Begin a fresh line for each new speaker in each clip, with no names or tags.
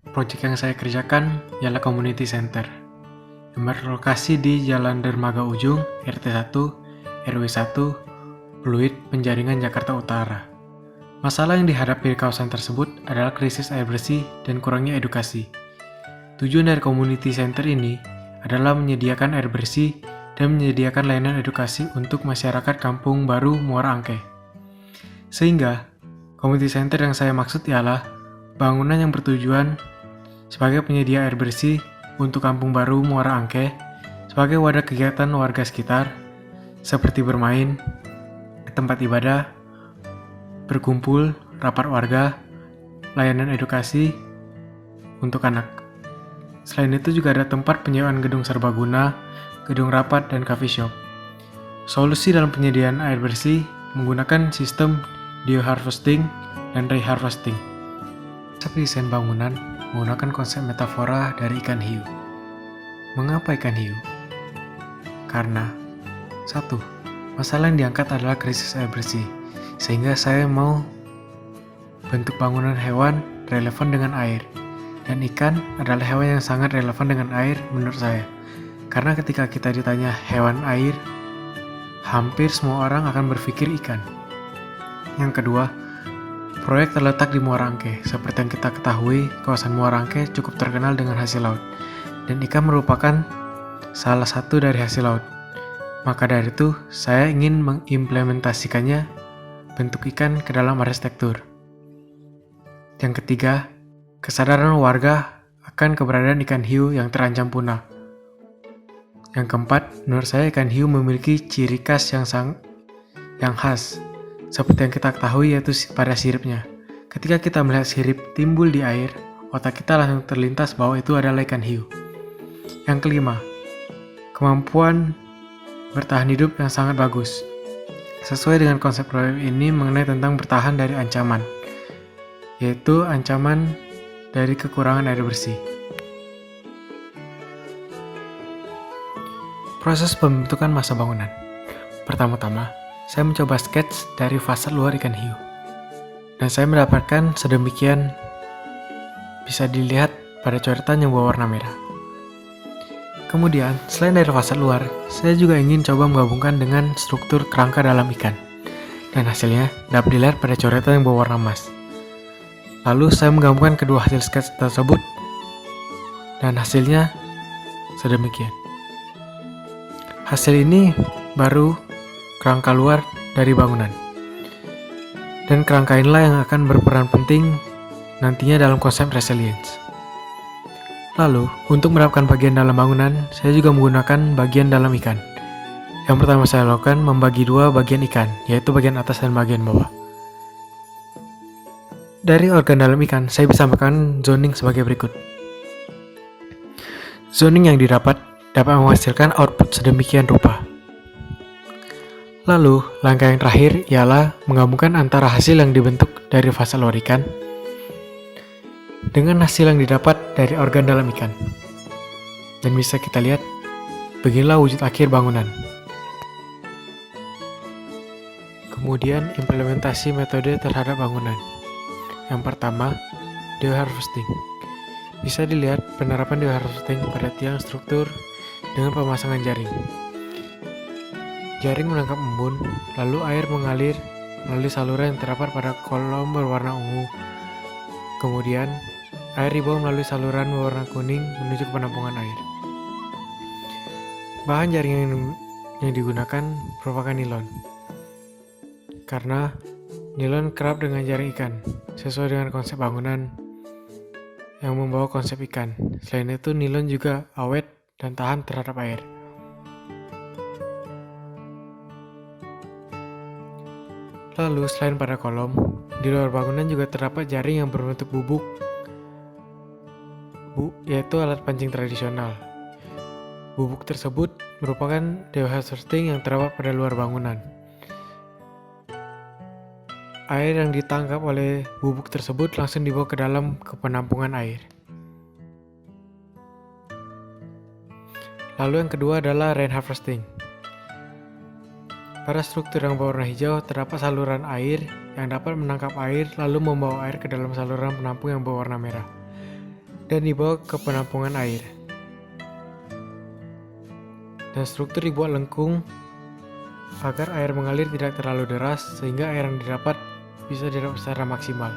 Proyek yang saya kerjakan ialah Community Center yang berlokasi di Jalan Dermaga Ujung, RT 1, RW 1, Pluit, Penjaringan, Jakarta Utara. Masalah yang dihadapi di kawasan tersebut adalah krisis air bersih dan kurangnya edukasi. Tujuan dari Community Center ini adalah menyediakan air bersih dan menyediakan layanan edukasi untuk masyarakat Kampung Baru Muara Angke. Sehingga, Community Center yang saya maksud ialah bangunan yang bertujuan sebagai penyedia air bersih untuk Kampung Baru Muara Angke sebagai wadah kegiatan warga sekitar seperti bermain, tempat ibadah, berkumpul, rapat warga, layanan edukasi untuk anak. Selain itu juga ada tempat penyewaan gedung serbaguna, gedung rapat, dan coffee shop. Solusi dalam penyediaan air bersih menggunakan sistem deharvesting dan reharvesting. Konsep desain bangunan menggunakan konsep metafora dari ikan hiu. Mengapa ikan hiu? Karena 1. Masalah yang diangkat adalah krisis air bersih, sehingga saya mau bentuk bangunan hewan relevan dengan air. Dan ikan adalah hewan yang sangat relevan dengan air menurut saya. Karena ketika kita ditanya hewan air, hampir semua orang akan berpikir ikan. Yang kedua, proyek terletak di Muara Angke. Seperti yang kita ketahui, kawasan Muara Angke cukup terkenal dengan hasil laut. Dan ikan merupakan salah satu dari hasil laut. Maka dari itu, saya ingin mengimplementasikannya bentuk ikan ke dalam arsitektur. Yang ketiga, kesadaran warga akan keberadaan ikan hiu yang terancam punah. Yang keempat, menurut saya ikan hiu memiliki ciri khas yang khas. Seperti yang kita ketahui yaitu pada siripnya. Ketika kita melihat sirip timbul di air, otak kita langsung terlintas bahwa itu adalah ikan hiu. Yang kelima, kemampuan bertahan hidup yang sangat bagus. Sesuai dengan konsep proyek ini mengenai tentang bertahan dari ancaman, yaitu ancaman dari kekurangan air bersih. Proses pembentukan massa bangunan. Pertama-tama, saya mencoba sketch dari fasad luar ikan hiu. Dan saya mendapatkan sedemikian bisa dilihat pada coretan yang berwarna merah. Kemudian, selain dari fasad luar, saya juga ingin coba menggabungkan dengan struktur kerangka dalam ikan. Dan hasilnya dapat dilihat pada coretan yang berwarna emas. Lalu saya menggabungkan kedua hasil sketch tersebut dan hasilnya sedemikian. Hasil ini baru kerangka luar dari bangunan. Dan kerangka inilah yang akan berperan penting nantinya dalam konsep resilience. Lalu, untuk menerapkan bagian dalam bangunan, saya juga menggunakan bagian dalam ikan. Yang pertama saya lakukan membagi dua bagian ikan, yaitu bagian atas dan bagian bawah. Dari organ dalam ikan, saya bisa melakukan zoning sebagai berikut. Zoning yang dapat menghasilkan output sedemikian rupa. Lalu, langkah yang terakhir ialah menggabungkan antara hasil yang dibentuk dari fasad luar ikan dengan hasil yang didapat dari organ dalam ikan. Dan bisa kita lihat, beginilah wujud akhir bangunan. Kemudian, implementasi metode terhadap bangunan. Yang pertama, deharvesting. Bisa dilihat penerapan deharvesting pada tiang struktur dengan pemasangan jaring. Jaring menangkap embun, lalu air mengalir melalui saluran yang terdapat pada kolom berwarna ungu. Kemudian, air dibawa melalui saluran berwarna kuning menuju ke penampungan air. Bahan jaring yang digunakan merupakan nilon. Karena nilon kerap dengan jaring ikan, sesuai dengan konsep bangunan yang membawa konsep ikan. Selain itu, nilon juga awet dan tahan terhadap air. Lalu, selain pada kolom, di luar bangunan juga terdapat jaring yang berbentuk bubuk, yaitu alat pancing tradisional. Bubuk tersebut merupakan deharvesting yang terdapat pada luar bangunan. Air yang ditangkap oleh bubuk tersebut langsung dibawa ke dalam penampungan air. Lalu yang kedua adalah rain harvesting. Pada struktur yang berwarna hijau terdapat saluran air yang dapat menangkap air lalu membawa air ke dalam saluran penampung yang berwarna merah. dan dibawa ke penampungan air. Dan struktur dibuat lengkung agar air mengalir tidak terlalu deras sehingga air yang didapat bisa didapat secara maksimal.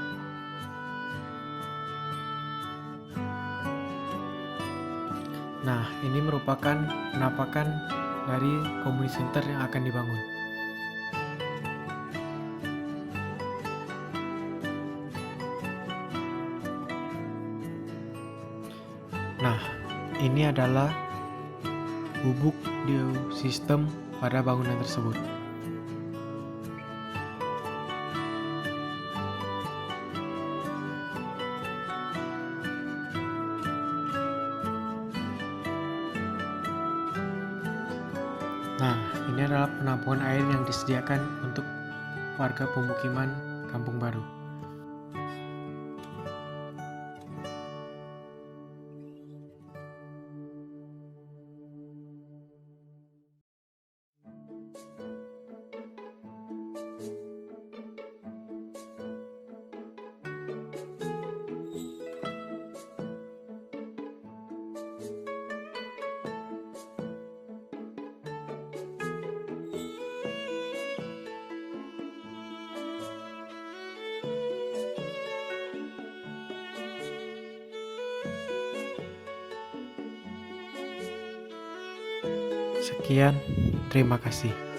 Nah, ini merupakan penampakan dari community center yang akan dibangun. Nah, ini adalah bubuk di sistem pada bangunan tersebut. Nah, ini adalah penampungan air yang disediakan untuk warga pemukiman Kampung Baru. Sekian, terima kasih.